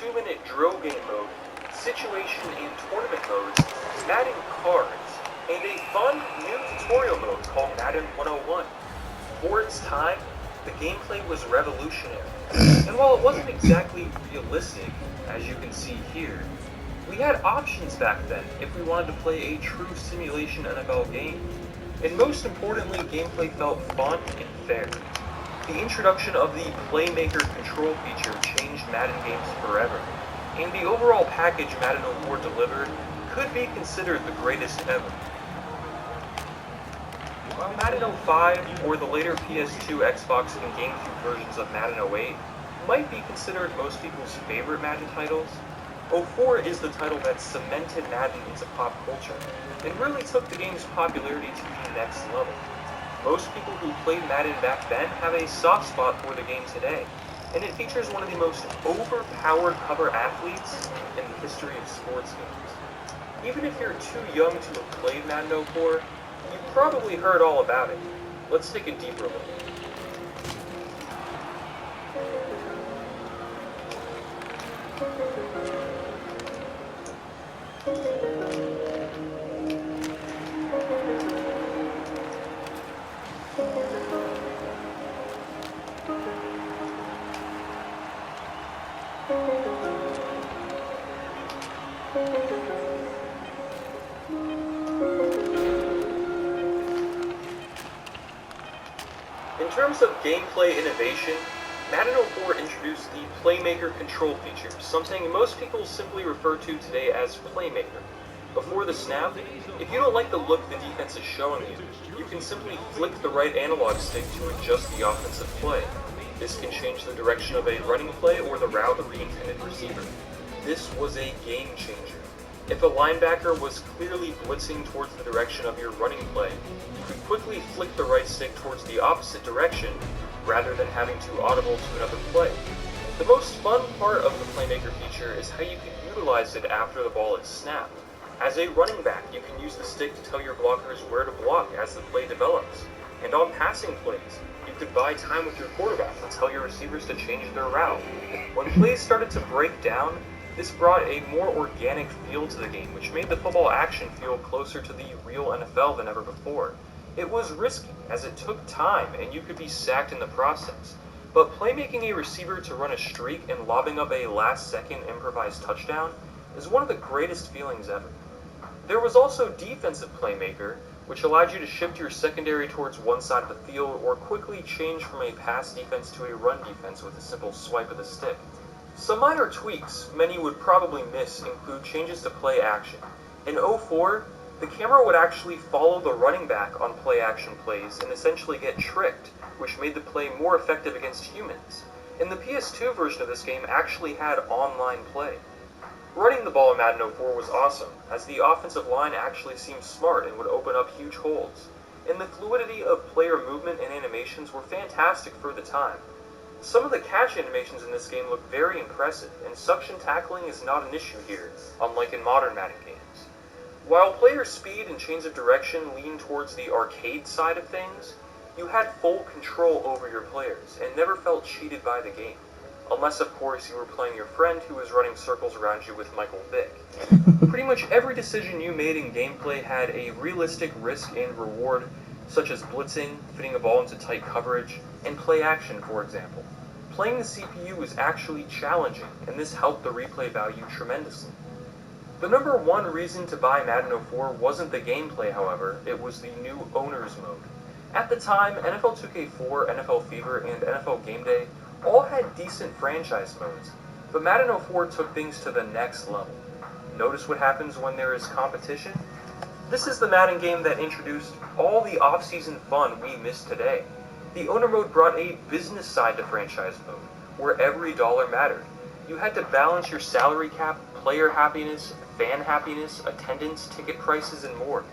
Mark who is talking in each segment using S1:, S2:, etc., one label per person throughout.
S1: 2-minute drill game mode, situation and tournament modes, Madden cards, and a fun new tutorial mode called Madden 101. For its time, the gameplay was revolutionary, and while it wasn't exactly realistic, as you can see here, we had options back then if we wanted to play a true simulation NFL game. And most importantly, gameplay felt fun and fair. The introduction of the Playmaker control feature changed Madden games forever, and the overall package Madden 04 delivered could be considered the greatest ever. While Madden 05 or the later PS2, Xbox, and GameCube versions of Madden 08 might be considered most people's favorite Madden titles, 04 is the title that cemented Madden into pop culture and really took the game's popularity to the next level. Most people who played Madden back then have a soft spot for the game today, and it features one of the most overpowered cover athletes in the history of sports games. Even if you're too young to have played Madden 04, you've probably heard all about it. Let's take a deeper look. In terms of gameplay innovation, Madden 04 introduced the Playmaker control feature, something most people simply refer to today as Playmaker. Before the snap, if you don't like the look the defense is showing you, you can simply flick the right analog stick to adjust the offensive play. This can change the direction of a running play or the route of the intended receiver. This was a game changer. If a linebacker was clearly blitzing towards the direction of your running play, you could quickly flick the right stick towards the opposite direction rather than having to audible to another play. The most fun part of the Playmaker feature is how you can utilize it after the ball is snapped. As a running back, you can use the stick to tell your blockers where to block as the play develops. And on passing plays, you could buy time with your quarterback and tell your receivers to change their route. When plays started to break down, this brought a more organic feel to the game, which made the football action feel closer to the real NFL than ever before. It was risky, as it took time and you could be sacked in the process, but playmaking a receiver to run a streak and lobbing up a last-second improvised touchdown is one of the greatest feelings ever. There was also defensive Playmaker, which allowed you to shift your secondary towards one side of the field or quickly change from a pass defense to a run defense with a simple swipe of the stick. Some minor tweaks many would probably miss include changes to play action. In 04, the camera would actually follow the running back on play action plays and essentially get tricked, which made the play more effective against humans. And the PS2 version of this game actually had online play. Running the ball in Madden 04 was awesome, as the offensive line actually seemed smart and would open up huge holes. And the fluidity of player movement and animations were fantastic for the time. Some of the catch animations in this game look very impressive, and suction tackling is not an issue here, unlike in modern Madden games. While player speed and change of direction lean towards the arcade side of things, you had full control over your players, and never felt cheated by the game. Unless, of course, you were playing your friend who was running circles around you with Michael Vick. Pretty much every decision you made in gameplay had a realistic risk and reward, such as blitzing, fitting a ball into tight coverage, and play action, for example. Playing the CPU was actually challenging, and this helped the replay value tremendously. The number one reason to buy Madden 04 wasn't the gameplay, however, it was the new Owners Mode. At the time, NFL 2K4, NFL Fever, and NFL Game Day all had decent franchise modes, but Madden 04 took things to the next level. Notice what happens when there is competition? This is the Madden game that introduced all the off-season fun we miss today. The Owner Mode brought a business side to franchise mode, where every dollar mattered. You had to balance your salary cap, player happiness, fan happiness, attendance, ticket prices, and more.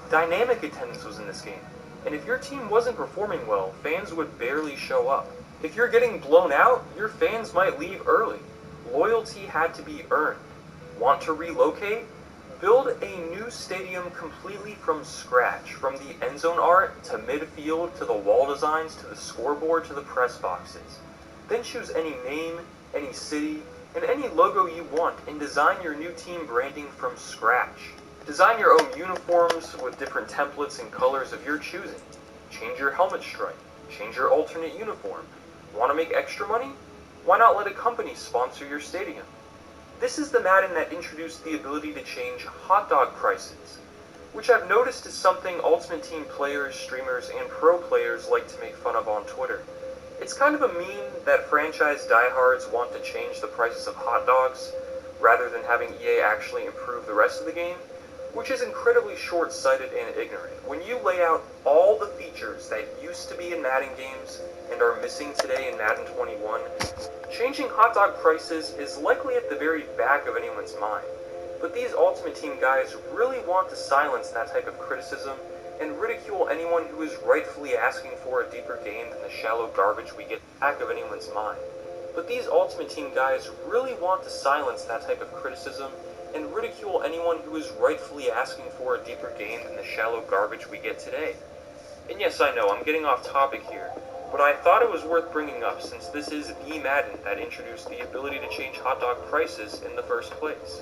S1: Dynamic attendance was in this game, and if your team wasn't performing well, fans would barely show up. If you're getting blown out, your fans might leave early. Loyalty had to be earned. Want to relocate? Build a new stadium completely from scratch, from the end zone art to midfield to the wall designs to the scoreboard to the press boxes. Then choose any name, any city, and any logo you want and design your new team branding from scratch. Design your own uniforms with different templates and colors of your choosing. Change your helmet stripe. Change your alternate uniform. Want to make extra money? Why not let a company sponsor your stadium? This is the Madden that introduced the ability to change hot dog prices, which I've noticed is something Ultimate Team players, streamers, and pro players like to make fun of on Twitter. It's kind of a meme that franchise diehards want to change the prices of hot dogs, rather than having EA actually improve the rest of the game, which is incredibly short-sighted and ignorant. When you lay out all the features that used to be in Madden games and are missing today in Madden 21, changing hot dog prices is likely at the very back of anyone's mind. But these Ultimate Team guys really want to silence that type of criticism and ridicule anyone who is rightfully asking for a deeper game than the shallow garbage we get back of anyone's mind. But these Ultimate Team guys really want to silence that type of criticism and ridicule anyone who is rightfully asking for a deeper game than the shallow garbage we get today. And yes, I know, I'm getting off topic here, but I thought it was worth bringing up since this is the Madden that introduced the ability to change hot dog prices in the first place.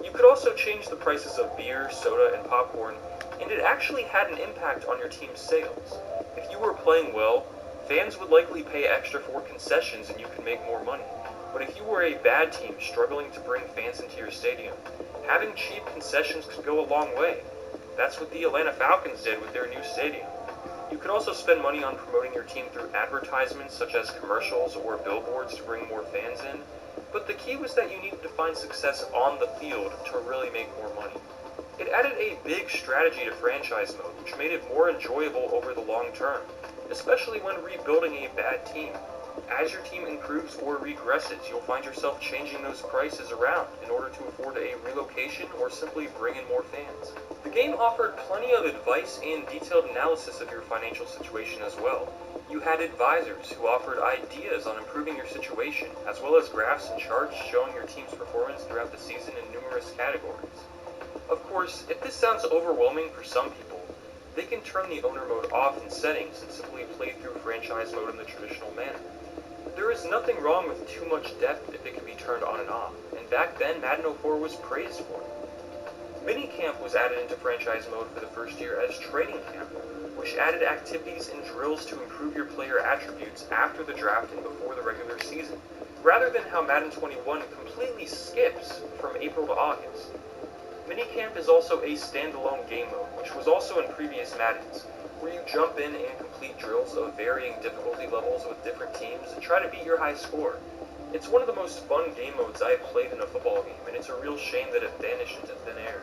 S1: You could also change the prices of beer, soda, and popcorn, and it actually had an impact on your team's sales. If you were playing well, fans would likely pay extra for concessions and you could make more money. But if you were a bad team struggling to bring fans into your stadium, having cheap concessions could go a long way. That's what the Atlanta Falcons did with their new stadium. You could also spend money on promoting your team through advertisements such as commercials or billboards to bring more fans in, but the key was that you needed to find success on the field to really make more money. It added a big strategy to franchise mode, which made it more enjoyable over the long term, especially when rebuilding a bad team. As your team improves or regresses, you'll find yourself changing those prices around in order to afford a relocation or simply bring in more fans. The game offered plenty of advice and detailed analysis of your financial situation as well. You had advisors who offered ideas on improving your situation, as well as graphs and charts showing your team's performance throughout the season in numerous categories. Of course, if this sounds overwhelming for some people, they can turn the owner mode off in settings and simply play through franchise mode in the traditional manner. There is nothing wrong with too much depth if it can be turned on and off, and back then Madden 04 was praised for it. Minicamp was added into franchise mode for the first year as training camp, which added activities and drills to improve your player attributes after the draft and before the regular season, rather than how Madden 21 completely skips from April to August. Minicamp is also a standalone game mode, which was also in previous Maddens, where you jump in and complete drills of varying difficulty levels with different teams and try to beat your high score. It's one of the most fun game modes I have played in a football game, and it's a real shame that it vanished into thin air.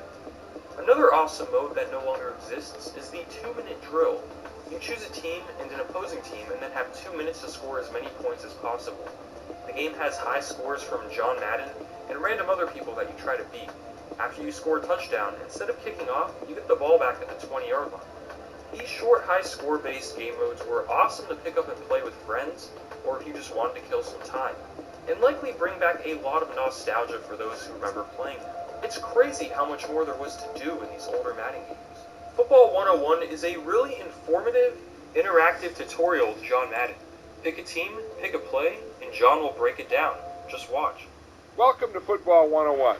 S1: Another awesome mode that no longer exists is the 2-minute drill. You choose a team and an opposing team and then have 2 minutes to score as many points as possible. The game has high scores from John Madden and random other people that you try to beat. After you score a touchdown, instead of kicking off, you get the ball back at the 20-yard line. These short, high-score-based game modes were awesome to pick up and play with friends, or if you just wanted to kill some time, and likely bring back a lot of nostalgia for those who remember playing them. It's crazy how much more there was to do in these older Madden games. Football 101 is a really informative, interactive tutorial with John Madden. Pick a team, pick a play, and John will break it down. Just watch.
S2: Welcome to Football 101.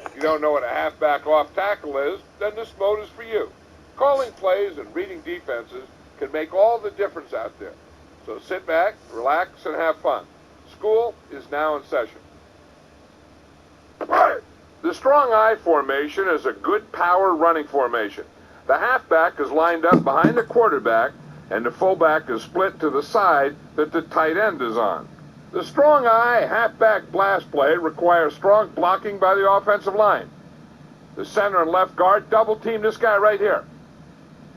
S2: If you don't know what a halfback off tackle is, then this mode is for you. Calling plays and reading defenses can make all the difference out there. So sit back, relax, and have fun. School is now in session. The strong I formation is a good power running formation. The halfback is lined up behind the quarterback, and the fullback is split to the side that the tight end is on. The strong I halfback blast play requires strong blocking by the offensive line. The center and left guard double team this guy right here.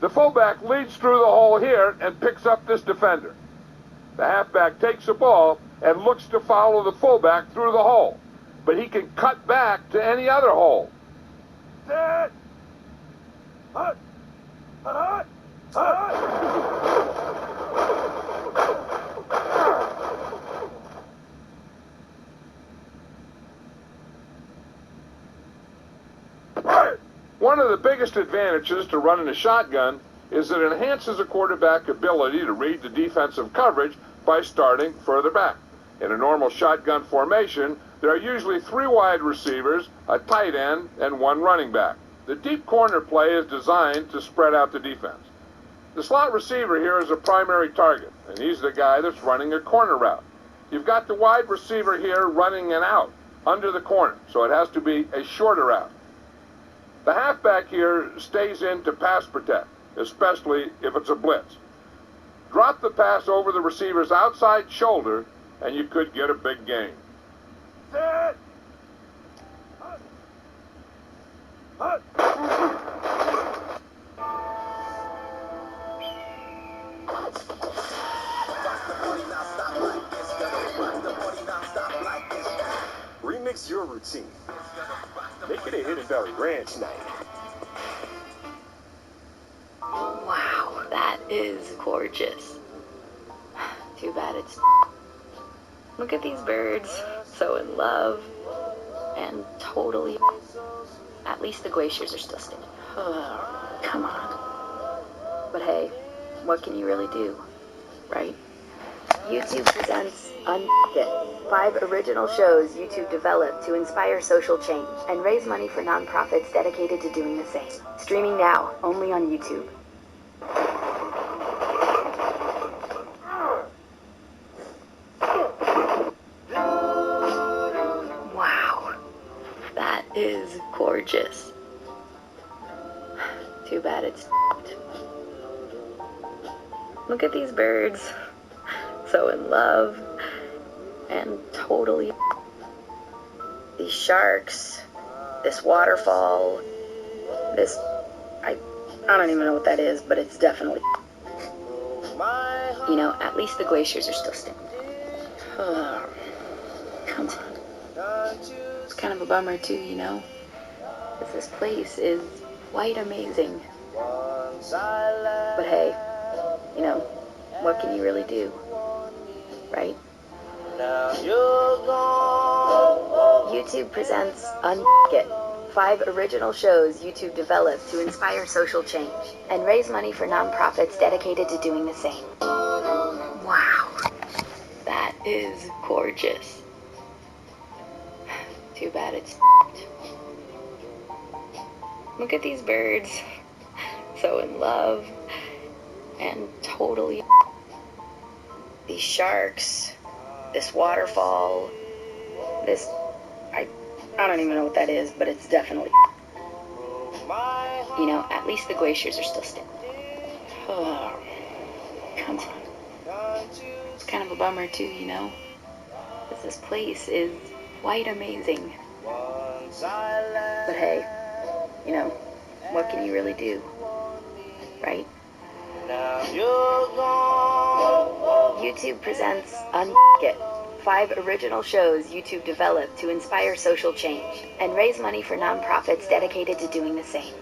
S2: The fullback leads through the hole here and picks up this defender. The halfback takes the ball and looks to follow the fullback through the hole, but he can cut back to any other hole. Set. Hut. Hut. Hut. One of the biggest advantages to running a shotgun is that it enhances a quarterback's ability to read the defensive coverage by starting further back. In a normal shotgun formation, There are usually 3 wide receivers, a tight end, and 1 running back. The deep corner play is designed to spread out the defense. The slot receiver here is a primary target, and he's the guy that's running a corner route. You've got the wide receiver here running an out under the corner, so it has to be a shorter route. The halfback here stays in to pass protect, especially if it's a blitz. Drop the pass over the receiver's outside shoulder, and you could get a big gain. Set. Hut.
S3: Remix your routine. Make it a Hidden Valley Ranch night.
S4: Wow, that is gorgeous. Too bad it's... Look at these birds, so in love, and totally... At least the glaciers are still standing. Oh, come on. But hey, what can you really do, right? YouTube presents Unfit, 5 original shows YouTube developed to inspire social change and raise money for nonprofits dedicated to doing the same. Streaming now, only on YouTube. Wow, that is gorgeous. Too bad it's... Look at these birds, so in love, and totally... These sharks, this waterfall, this... I don't even know what that is, but it's definitely... You know, at least the glaciers are still standing. Oh, come on. It's kind of a bummer too, you know? Because this place is quite amazing. But hey, you know, what can you really do? Right? YouTube presents Unfit, 5 original shows YouTube developed to inspire social change and raise money for nonprofits dedicated to doing the same. Wow, that is gorgeous. Too bad it's... Look at these birds, so in love, and totally... These sharks, this waterfall, this... I don't even know what that is, but it's definitely... You know, at least the glaciers are still standing. Oh, come on. It's kind of a bummer too, you know? Because this place is quite amazing. But hey, you know, what can you really do? Right? YouTube presents Unfit, 5 original shows YouTube developed to inspire social change and raise money for nonprofits dedicated to doing the same.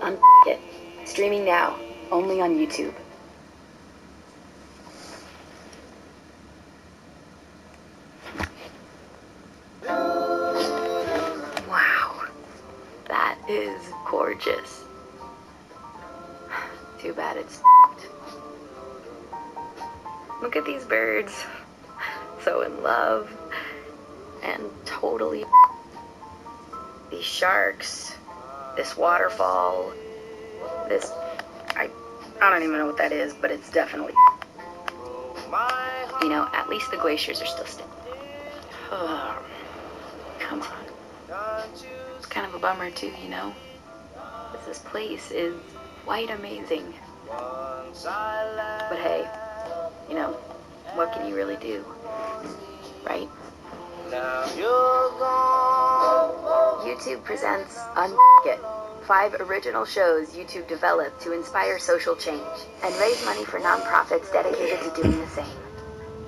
S4: Unfit, streaming now, only on YouTube. Wow, that is gorgeous. Too bad it's... Look at these birds, so in love, and totally... These sharks, this waterfall, this... I don't even know what that is, but it's definitely... You know, at least the glaciers are still standing. Oh, come on. It's kind of a bummer too, you know? Because this place is quite amazing. But hey, you know, what can you really do? Right? YouTube presents Unfit, 5 original shows YouTube developed to inspire social change and raise money for nonprofits dedicated to doing the same.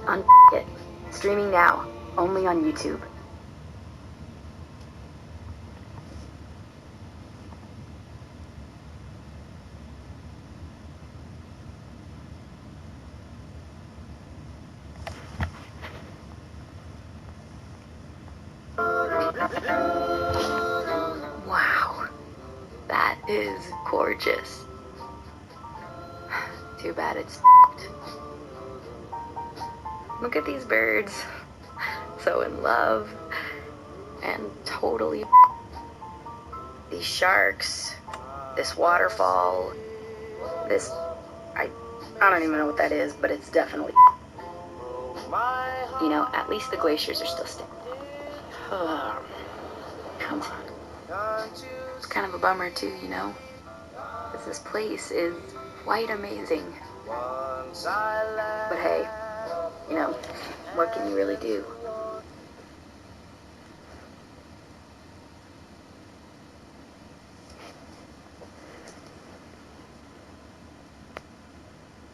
S4: Unfit, streaming now, only on YouTube. Wow, that is gorgeous. Too bad it's... Look at these birds, so in love, and totally these sharks, this waterfall, this, I don't even know what that is, but it's definitely, you know, at least the glaciers are still standing. Come on. It's kind of a bummer too, you know, because this place is quite amazing. But hey, you know, what can you really do?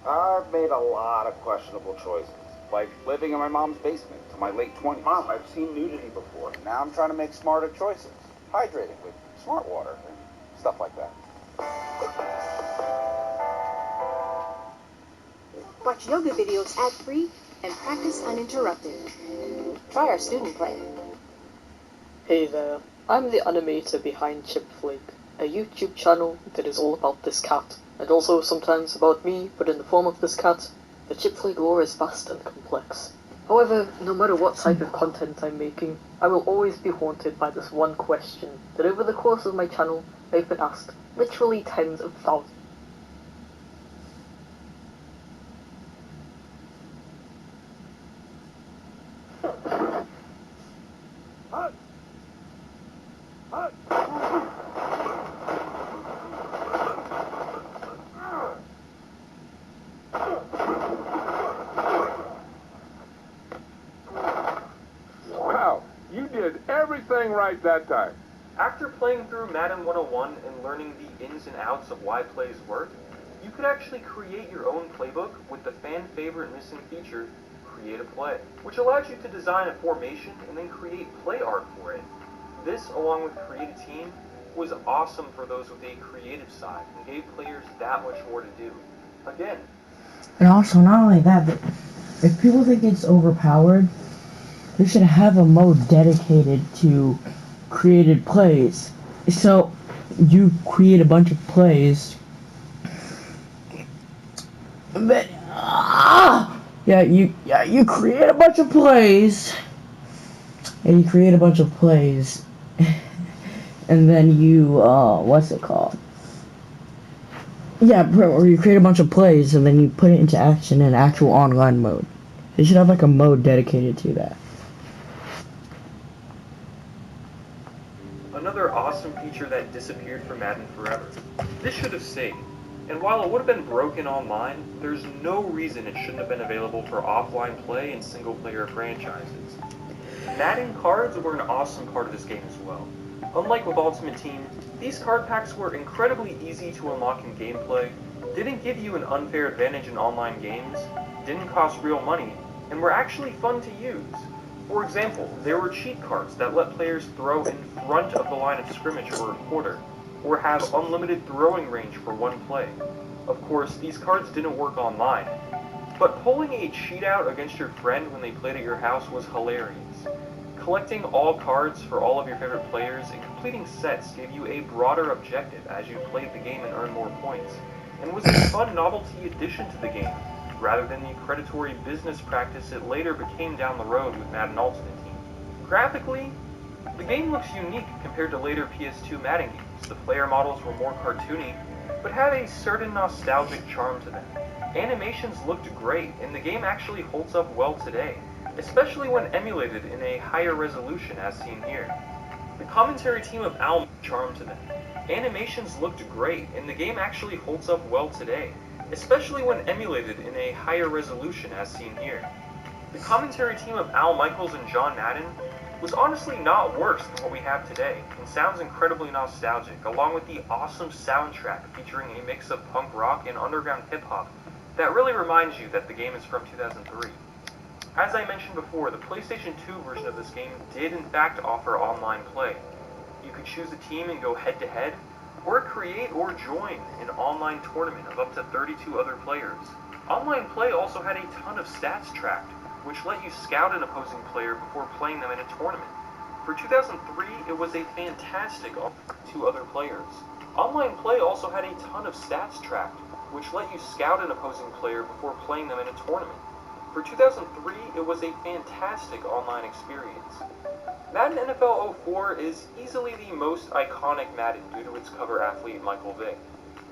S5: I've made a lot of questionable choices, like living in my mom's basement to my late 20s. Mom, I've seen nudity before. Now I'm trying to make smarter choices. Hydrating with smart water and stuff like that.
S6: Watch yoga videos ad-free and practice uninterrupted. Try our student plan.
S7: Hey there, I'm the animator behind Chipflake, a YouTube channel that is all about this cat, and also sometimes about me, but in the form of this cat. The Chipflake lore is vast and complex. However, no matter what type of content I'm making, I will always be haunted by this one question that over the course of my channel I've been asked literally tens of thousands.
S2: Wow, you did everything right that time.
S1: After playing through Madden 101 and learning the ins and outs of why plays work, you could actually create your own playbook with the fan favorite missing feature, Create a Play, which allows you to design a formation and then create play art for it. This, along with Create a Team, was awesome for those with a creative side and gave players that much more to do. Again.
S8: And also, not only that, but if people think it's overpowered, they should have a mode dedicated to created plays. So you create a bunch of plays, but you create a bunch of plays, and you create a bunch of plays, and then you what's it called? Yeah, or you create a bunch of plays and then you put it into action in actual online mode. They should have like a mode dedicated to that.
S1: Another awesome feature that disappeared from Madden forever. This should have stayed. And while it would have been broken online, there's no reason it shouldn't have been available for offline play in single-player franchises. Madden cards were an awesome part of this game as well. Unlike with Ultimate Team, these card packs were incredibly easy to unlock in gameplay, didn't give you an unfair advantage in online games, didn't cost real money, and were actually fun to use. For example, there were cheat cards that let players throw in front of the line of scrimmage for a quarter, or have unlimited throwing range for one play. Of course, these cards didn't work online, but pulling a cheat out against your friend when they played at your house was hilarious. Collecting all cards for all of your favorite players and completing sets gave you a broader objective as you played the game and earned more points, and was a fun novelty addition to the game, rather than the predatory business practice it later became down the road with Madden Ultimate Team. Graphically, the game looks unique compared to later PS2 Madden games. The player models were more cartoony, but had a certain nostalgic charm to them. Animations looked great, and the game actually holds up well today, especially when emulated in a higher resolution as seen here. The commentary team of Al charm to them. Animations looked great, and the game actually holds up well today, especially when emulated in a higher resolution as seen here. The commentary team of Al Michaels and John Madden was honestly not worse than what we have today, and sounds incredibly nostalgic, along with the awesome soundtrack featuring a mix of punk rock and underground hip-hop that really reminds you that the game is from 2003. As I mentioned before, the PlayStation 2 version of this game did in fact offer online play. You could choose a team and go head-to-head, or create or join an online tournament of up to 32 other players. Online play also had a ton of stats tracked, which let you scout an opposing player before playing them in a tournament. For 2003, it was a fantastic to other players. Online play also had a ton of stats tracked, which let you scout an opposing player before playing them in a tournament. For 2003, it was a fantastic online experience. Madden NFL 04 is easily the most iconic Madden due to its cover athlete Michael Vick.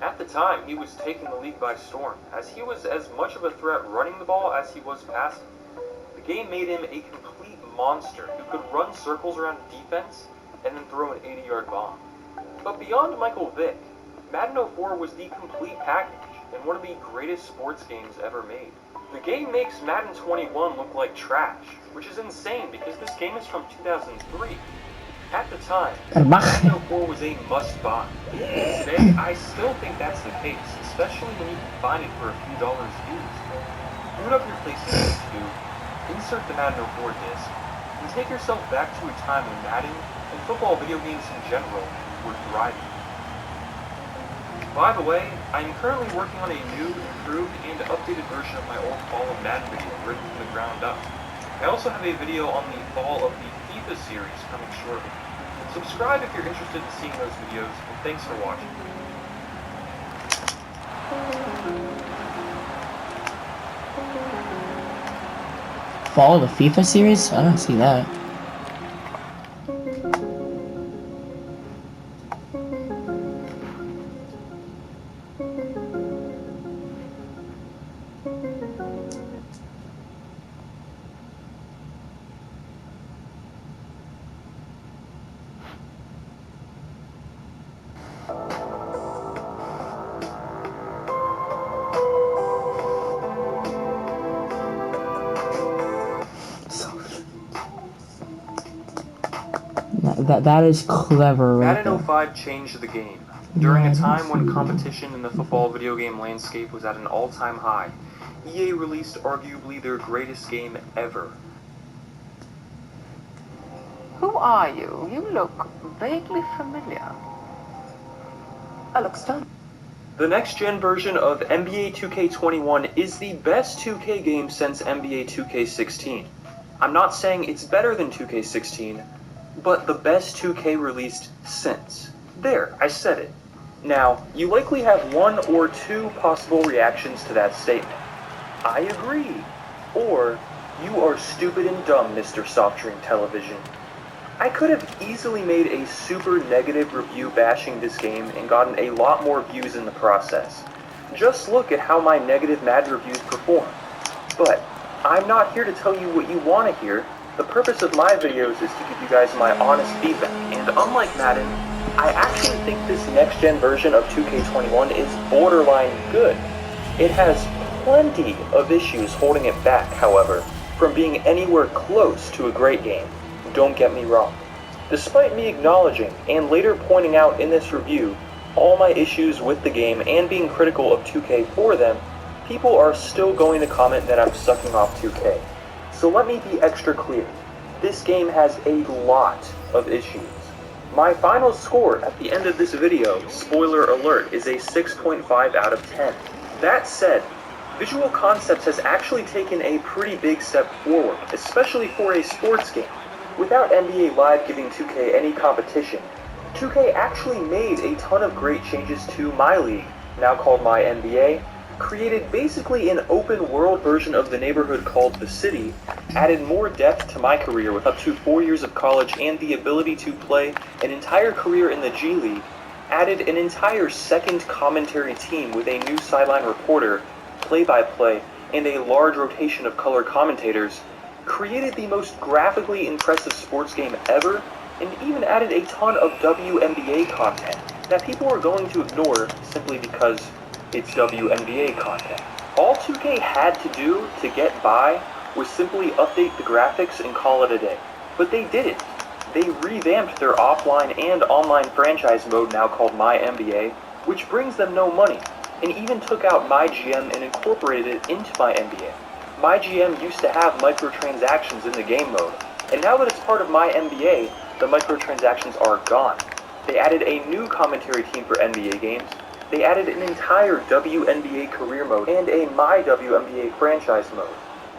S1: At the time, he was taking the league by storm, as he was as much of a threat running the ball as he was passing. The game made him a complete monster who could run circles around a defense and then throw an 80-yard bomb. But beyond Michael Vick, Madden 04 was the complete package and one of the greatest sports games ever made. The game makes Madden 21 look like trash, which is insane because this game is from 2003. At the time, Madden 04 was a must-buy. Today, I still think that's the case, especially when you can find it for a few dollars used. Boot up your PlayStation 2, insert the Madden 04 disc, and take yourself back to a time when Madden and football video games in general were thriving. By the way, I am currently working on a new, improved, and updated version of my old Fall of Madden video written from the ground up. I also have a video on the fall of the FIFA series coming shortly. Subscribe if you're interested in seeing those videos, and thanks for watching.
S8: Fall of the FIFA series? I don't see that. That is clever right
S1: Madden 05 changed the game. During a time when competition in the football video game landscape was at an all-time high, EA released arguably their greatest game ever.
S9: Who are you? You look vaguely familiar. I look stunned.
S1: The next-gen version of NBA 2K21 is the best 2K game since NBA 2K16. I'm not saying it's better than 2K16, but the best 2K released since. There, I said it. Now, you likely have one or two possible reactions to that statement. I agree. Or, you are stupid and dumb, Mr. Soft Drink Television. I could have easily made a super negative review bashing this game and gotten a lot more views in the process. Just look at how my negative Madden reviews perform. But, I'm not here to tell you what you want to hear. The purpose of my videos is to give you guys my honest feedback, and unlike Madden, I actually think this next-gen version of 2K21 is borderline good. It has plenty of issues holding it back, however, from being anywhere close to a great game. Don't get me wrong. Despite me acknowledging, and later pointing out in this review, all my issues with the game and being critical of 2K for them, people are still going to comment that I'm sucking off 2K. So let me be extra clear. This game has a lot of issues. My final score at the end of this video, spoiler alert, is a 6.5 out of 10. That said, Visual Concepts has actually taken a pretty big step forward, especially for a sports game. Without NBA Live giving 2K any competition, 2K actually made a ton of great changes to my league, now called my NBA, created basically an open-world version of the neighborhood called The City, added more depth to my career with up to 4 years of college and the ability to play an entire career in the G League, added an entire second commentary team with a new sideline reporter, play-by-play, and a large rotation of color commentators, created the most graphically impressive sports game ever, and even added a ton of WNBA content that people are going to ignore simply because it's WNBA content. All 2K had to do to get by was simply update the graphics and call it a day. But they didn't. They revamped their offline and online franchise mode now called My NBA, which brings them no money, and even took out My GM and incorporated it into My NBA. My GM used to have microtransactions in the game mode, and now that it's part of My NBA, the microtransactions are gone. They added a new commentary team for NBA games. They added an entire WNBA career mode and a My WNBA franchise mode.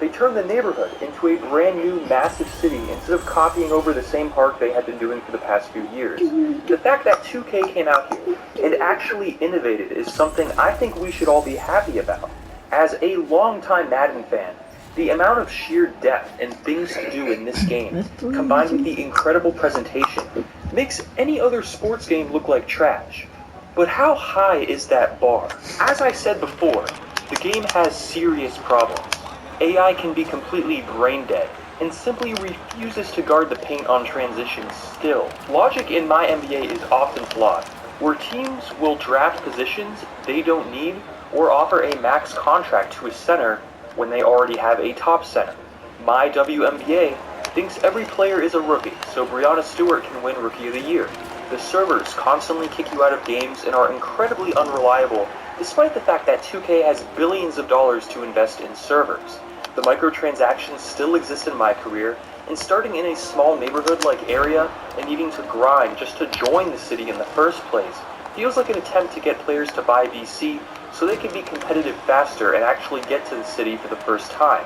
S1: They turned the neighborhood into a brand new massive city instead of copying over the same park they had been doing for the past few years. The fact that 2K came out here and actually innovated is something I think we should all be happy about. As a longtime Madden fan, The amount of sheer depth and things to do in this game, combined with the incredible presentation, makes any other sports game look like trash. But how high is that bar? As I said before, the game has serious problems. AI can be completely brain dead and simply refuses to guard the paint on transitions still. Logic in my NBA is often flawed, where teams will draft positions they don't need or offer a max contract to a center when they already have a top center. My WNBA thinks every player is a rookie, so Breanna Stewart can win Rookie of the Year. The servers constantly kick you out of games and are incredibly unreliable, despite the fact that 2K has billions of dollars to invest in servers. The microtransactions still exist in my career, and starting in a small neighborhood-like area and needing to grind just to join the city in the first place feels like an attempt to get players to buy VC so they can be competitive faster and actually get to the city for the first time.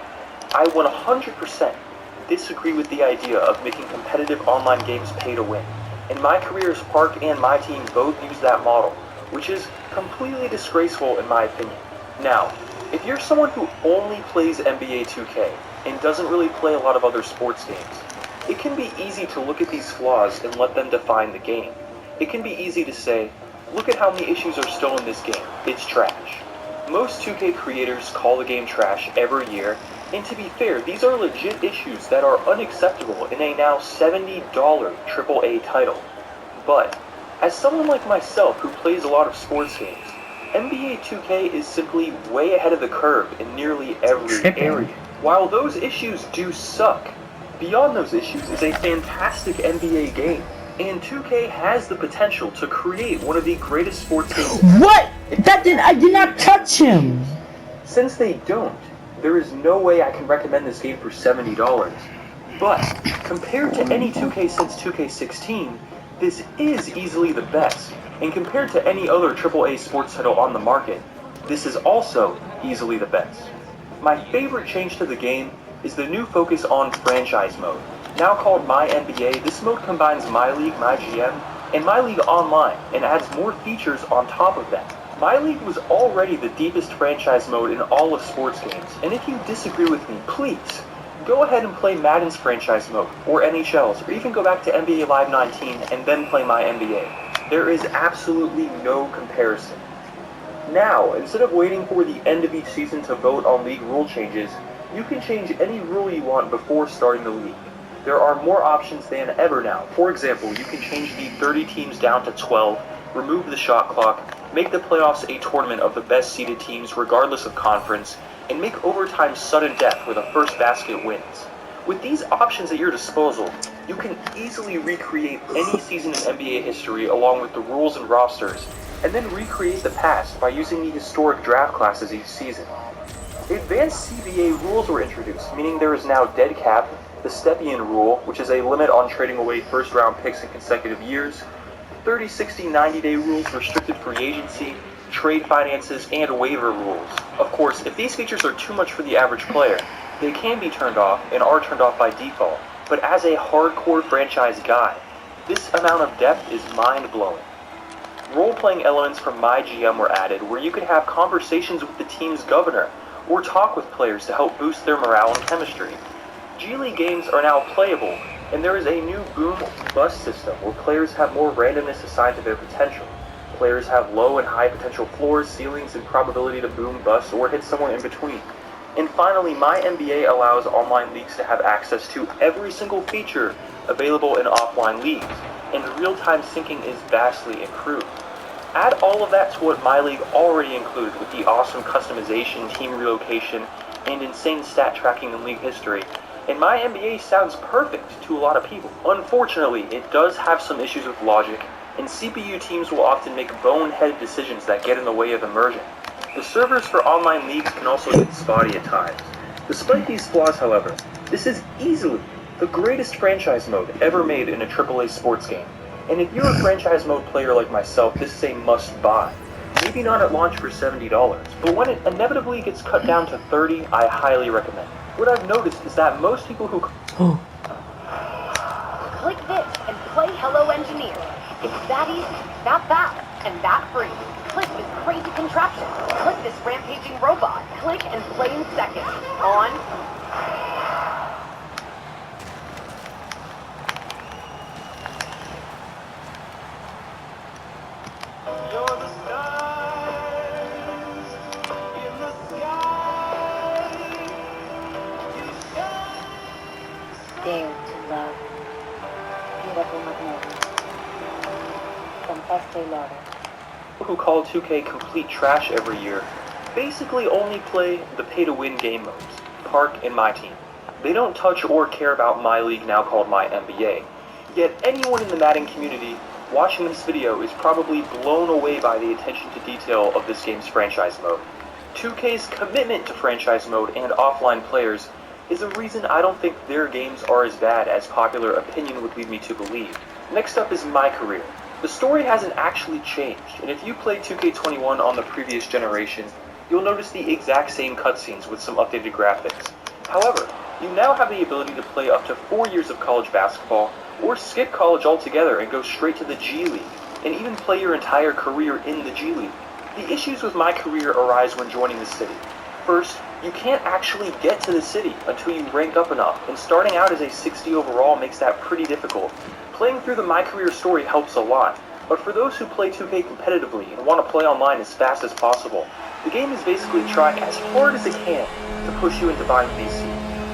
S1: I 100% disagree with the idea of making competitive online games pay to win. In my career, Park and my team both use that model, which is completely disgraceful in my opinion. Now, if you're someone who only plays NBA 2K and doesn't really play a lot of other sports games, it can be easy to look at these flaws and let them define the game. It can be easy to say, look at how many issues are still in this game, it's trash. Most 2K creators call the game trash every year, and to be fair, these are legit issues that are unacceptable in a now $70 AAA title. But, as someone like myself who plays a lot of sports games, NBA 2K is simply way ahead of the curve in nearly every area. While those issues do suck, beyond those issues is a fantastic NBA game, and 2K has the potential to create one of the greatest sports games.
S8: What? I did not touch him!
S1: Since they don't, there is no way I can recommend this game for $70. But, compared to any 2K since 2K16, this is easily the best. And compared to any other AAA sports title on the market, this is also easily the best. My favorite change to the game is the new focus on franchise mode. Now called My NBA, this mode combines My League, My GM, and My League Online, and adds more features on top of that. My League was already the deepest franchise mode in all of sports games, and if you disagree with me, please, go ahead and play Madden's franchise mode, or NHL's, or even go back to NBA Live 19 and then play My NBA. There is absolutely no comparison. Now, instead of waiting for the end of each season to vote on league rule changes, you can change any rule you want before starting the league. There are more options than ever now. For example, you can change the 30 teams down to 12, remove the shot clock, make the playoffs a tournament of the best seeded teams regardless of conference, and make overtime sudden death where the first basket wins. With these options at your disposal, you can easily recreate any season in NBA history along with the rules and rosters, and then recreate the past by using the historic draft classes each season. Advanced CBA rules were introduced, meaning there is now dead cap, the Stepien rule, which is a limit on trading away first-round picks in consecutive years, 30, 60, 90-day rules, restricted free agency, trade finances, and waiver rules. Of course, if these features are too much for the average player, they can be turned off and are turned off by default. But as a hardcore franchise guy, this amount of depth is mind-blowing. Role-playing elements from My GM were added, where you could have conversations with the team's governor, or talk with players to help boost their morale and chemistry. G League games are now playable, and there is a new boom-bust system where players have more randomness assigned to their potential. Players have low and high potential floors, ceilings, and probability to boom, bust, or hit somewhere in between. And finally, My NBA allows online leagues to have access to every single feature available in offline leagues, and real-time syncing is vastly improved. Add all of that to what My League already includes with the awesome customization, team relocation, and insane stat tracking in league history, and My NBA sounds perfect to a lot of people. Unfortunately, it does have some issues with logic, and CPU teams will often make boneheaded decisions that get in the way of immersion. The servers for online leagues can also get spotty at times. Despite these flaws, however, this is easily the greatest franchise mode ever made in a AAA sports game. And if you're a franchise mode player like myself, this is a must-buy. Maybe not at launch for $70, but when it inevitably gets cut down to $30, I highly recommend it. What I've noticed is that most people who...
S10: Click this and play Hello Engineer. It's that easy, that fast, and that free. Click this crazy contraption. Click this rampaging robot. Click and play in seconds. On
S1: People who call 2K complete trash every year basically only play the pay-to-win game modes, Park and My Team. They don't touch or care about My League, now called My NBA. Yet anyone in the Madden community watching this video is probably blown away by the attention to detail of this game's franchise mode. 2K's commitment to franchise mode and offline players is a reason I don't think their games are as bad as popular opinion would lead me to believe. Next up is My Career. The story hasn't actually changed, and if you played 2K21 on the previous generation, you'll notice the exact same cutscenes with some updated graphics. However, you now have the ability to play up to 4 years of college basketball, or skip college altogether and go straight to the G League, and even play your entire career in the G League. The issues with My Career arise when joining the city. First, you can't actually get to the city until you rank up enough, and starting out as a 60 overall makes that pretty difficult. Playing through the My Career story helps a lot, but for those who play 2K competitively and want to play online as fast as possible, the game is basically trying as hard as it can to push you into buying VC,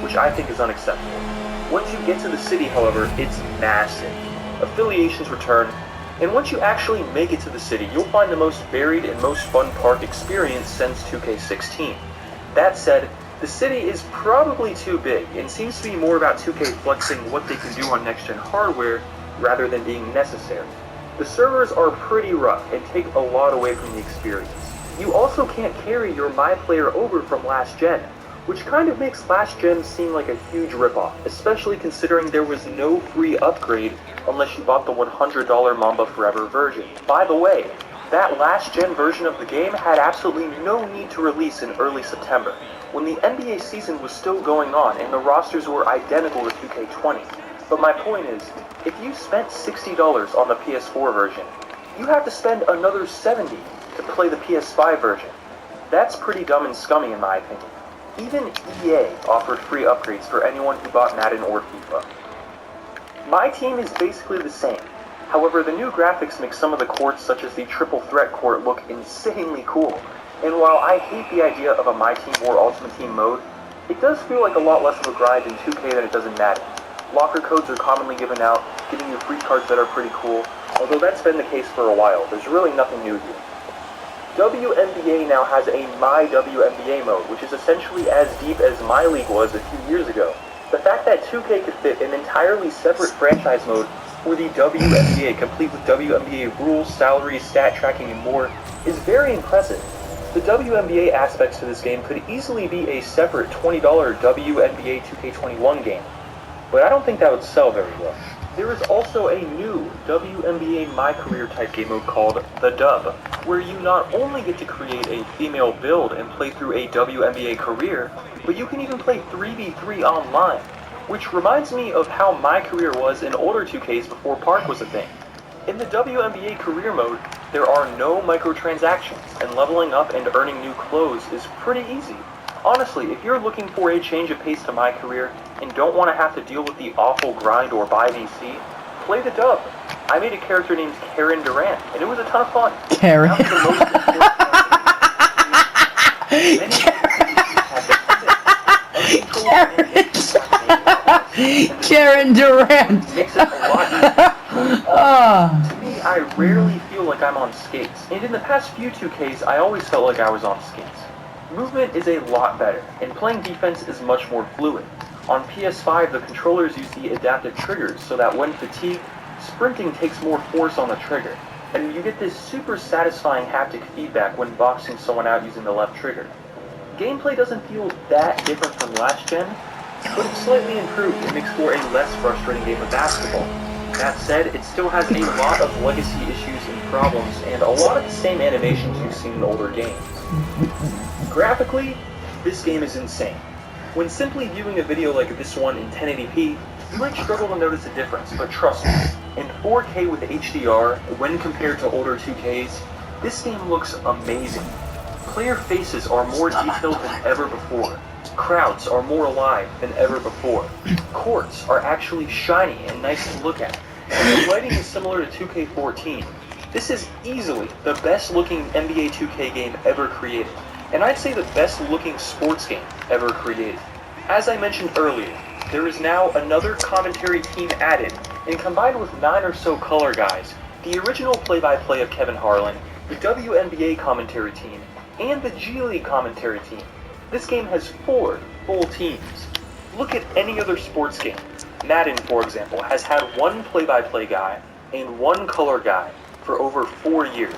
S1: which I think is unacceptable. Once you get to the city, however, it's massive. Affiliations return, and once you actually make it to the city, you'll find the most varied and most fun park experience since 2K16. That said, the city is probably too big, and seems to be more about 2K flexing what they can do on next-gen hardware rather than being necessary. The servers are pretty rough and take a lot away from the experience. You also can't carry your My Player over from last gen, which kind of makes last gen seem like a huge ripoff, especially considering there was no free upgrade unless you bought the $100 Mamba Forever version. By the way, that last gen version of the game had absolutely no need to release in early September, when the NBA season was still going on and the rosters were identical to 2K20. But my point is, if you spent $60 on the PS4 version, you have to spend another $70 to play the PS5 version. That's pretty dumb and scummy in my opinion. Even EA offered free upgrades for anyone who bought Madden or FIFA. My Team is basically the same. However, the new graphics make some of the courts, such as the Triple Threat court, look insanely cool. And while I hate the idea of a My Team or Ultimate Team mode, it does feel like a lot less of a grind in 2K than it does in Madden. Locker codes are commonly given out, giving you free cards that are pretty cool, although that's been the case for a while. There's really nothing new here. WNBA now has a My WNBA mode, which is essentially as deep as My League was a few years ago. The fact that 2K could fit an entirely separate franchise mode for the WNBA, complete with WNBA rules, salaries, stat tracking, and more, is very impressive. The WNBA aspects to this game could easily be a separate $20 WNBA 2K21 game, but I don't think that would sell very well. There is also a new WNBA My Career type game mode called The Dub, where you not only get to create a female build and play through a WNBA career, but you can even play 3v3 online, which reminds me of how My Career was in older 2Ks before Park was a thing. In the WNBA career mode, there are no microtransactions, and leveling up and earning new clothes is pretty easy. Honestly, if you're looking for a change of pace to My Career and don't want to have to deal with the awful grind or buy VC, play The Dub. I made a character named Karen Durant, and it was a ton of fun.
S8: Karen. Karen Durant.
S1: Makes it a lot easier. To me, I rarely feel like I'm on skates, and in the past few 2Ks, I always felt like I was on skates. Movement is a lot better, and playing defense is much more fluid. On PS5, the controllers use the adaptive triggers so that when fatigued, sprinting takes more force on the trigger, and you get this super satisfying haptic feedback when boxing someone out using the left trigger. Gameplay doesn't feel that different from last gen, but it's slightly improved and makes for a less frustrating game of basketball. That said, it still has a lot of legacy issues and problems, and a lot of the same animations you've seen in older games. Graphically, this game is insane. When simply viewing a video like this one in 1080p, you might struggle to notice a difference, but trust me, in 4K with HDR, when compared to older 2Ks, this game looks amazing. Player faces are more detailed than ever before. Crowds are more alive than ever before. Courts are actually shiny and nice to look at. And the lighting is similar to 2K14. This is easily the best looking NBA 2K game ever created, and I'd say the best looking sports game ever created. As I mentioned earlier, there is now another commentary team added, and combined with 9 or so color guys, the original play-by-play of Kevin Harlan, the WNBA commentary team, and the G League commentary team, this game has 4 full teams. Look at any other sports game. Madden, for example, has had 1 play-by-play guy and 1 color guy for over 4 years.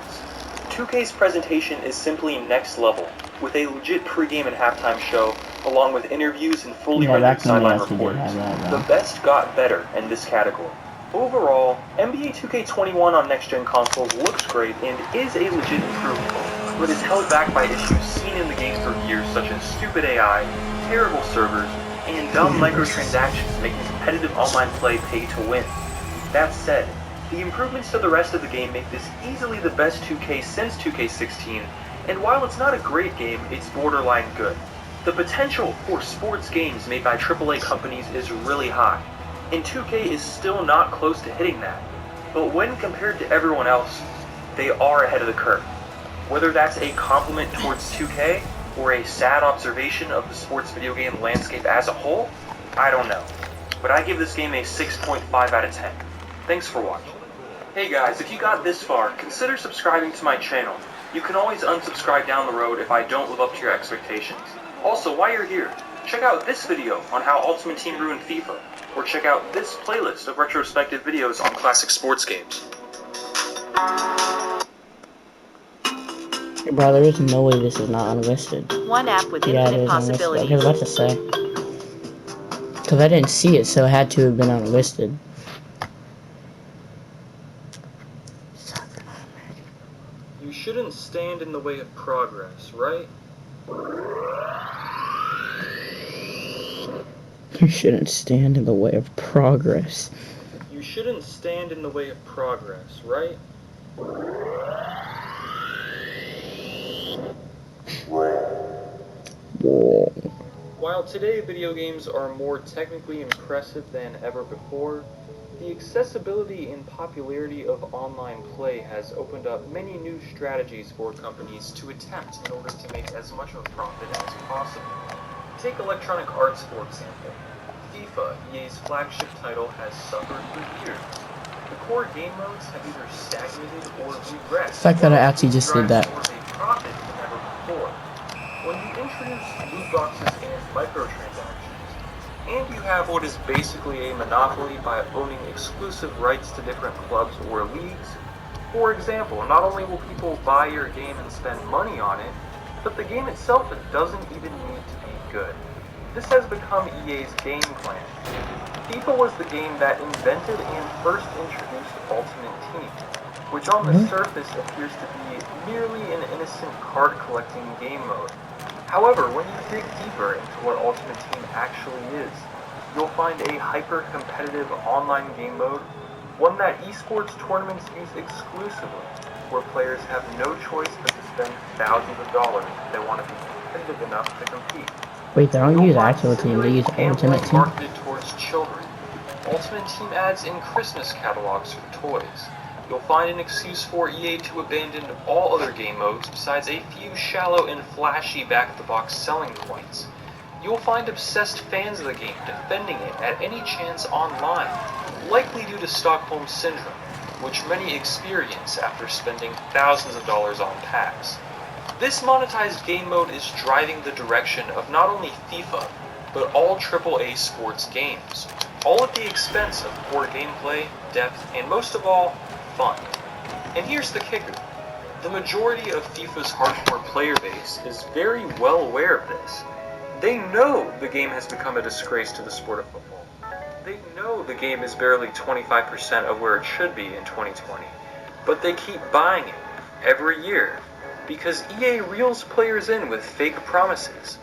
S1: 2K's presentation is simply next level, with a legit pregame and halftime show, along with interviews and fully rendered sideline reports. The best got better in this category. Overall, NBA 2K21 on next-gen consoles looks great and is a legit improvement, but is held back by issues seen in the game for years such as stupid AI, terrible servers, and dumb microtransactions making competitive online play pay to win. That said, the improvements to the rest of the game make this easily the best 2K since 2K16, and while it's not a great game, it's borderline good. The potential for sports games made by AAA companies is really high, and 2K is still not close to hitting that. But when compared to everyone else, they are ahead of the curve. Whether that's a compliment towards 2K, or a sad observation of the sports video game landscape as a whole, I don't know. But I give this game a 6.5 out of 10. Thanks for watching. Hey guys, if you got this far, consider subscribing to my channel. You can always unsubscribe down the road if I don't live up to your expectations. Also, while you're here, check out this video on how Ultimate Team ruined FIFA, or check out this playlist of retrospective videos on classic sports games.
S8: Bro, there is no way this is not unlisted.
S10: One app with infinite possibilities.
S8: I was about to say. Because I didn't see it, so it had to have been unlisted.
S1: You shouldn't stand in the way of progress, right?
S8: You shouldn't stand in the way of progress.
S1: You shouldn't stand in the way of progress, right?
S8: Whoa.
S1: While today video games are more technically impressive than ever before, the accessibility and popularity of online play has opened up many new strategies for companies to attempt in order to make as much of a profit as possible. Take Electronic Arts, for example. FIFA, EA's flagship title, has suffered for years. The core game modes have either stagnated or regressed.
S8: The fact that I actually just did that.
S1: Towards a profit than ever before. When you introduce loot boxes and microtransactions, and you have what is basically a monopoly by owning exclusive rights to different clubs or leagues, for example, not only will people buy your game and spend money on it, but the game itself doesn't even need to be good. This has become EA's game plan. FIFA was the game that invented and first introduced Ultimate Team, which on the surface appears to be merely an innocent card-collecting game mode. However, when you dig deeper into what Ultimate Team actually is, you'll find a hyper-competitive online game mode, one that esports tournaments use exclusively, where players have no choice but to spend thousands of dollars if they want to be competitive enough to compete.
S8: Wait, they don't use actual team, they use Ultimate Team?
S1: Marketed towards children. Ultimate Team ads in Christmas catalogs for toys. You'll find an excuse for EA to abandon all other game modes besides a few shallow and flashy back-of-the-box selling points. You'll find obsessed fans of the game defending it at any chance online, likely due to Stockholm Syndrome, which many experience after spending thousands of dollars on packs. This monetized game mode is driving the direction of not only FIFA, but all AAA sports games, all at the expense of poor gameplay, depth, and most of all, fun. And here's the kicker. The majority of FIFA's hardcore player base is very well aware of this. They know the game has become a disgrace to the sport of football. They know the game is barely 25% of where it should be in 2020, but they keep buying it every year because EA reels players in with fake promises.